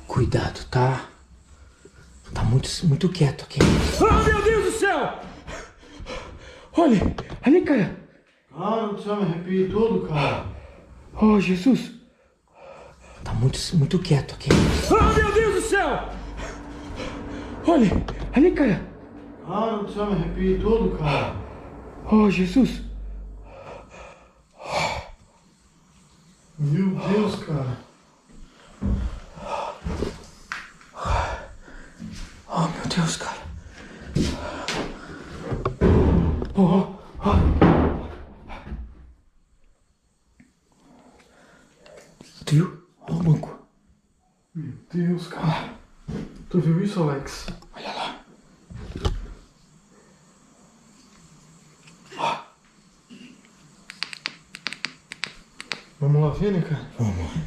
Cuidado, tá? Tá muito quieto aqui. Ah, meu Deus do céu! Olha, ali, cara. Cara do céu, me arrepiei todo, cara. Oh, Jesus. Tá muito quieto aqui. Ah, meu Deus do céu! Olha, ali, cara. Cara do céu, me arrepiei todo, cara. Oh, Jesus. Meu Deus, cara. Oh, meu Deus, cara. Oh, Tu viu? Olha o banco. Meu Deus, cara. Tu viu isso, Alex? Olha lá. Vamos lá ver, né, cara? Vamos.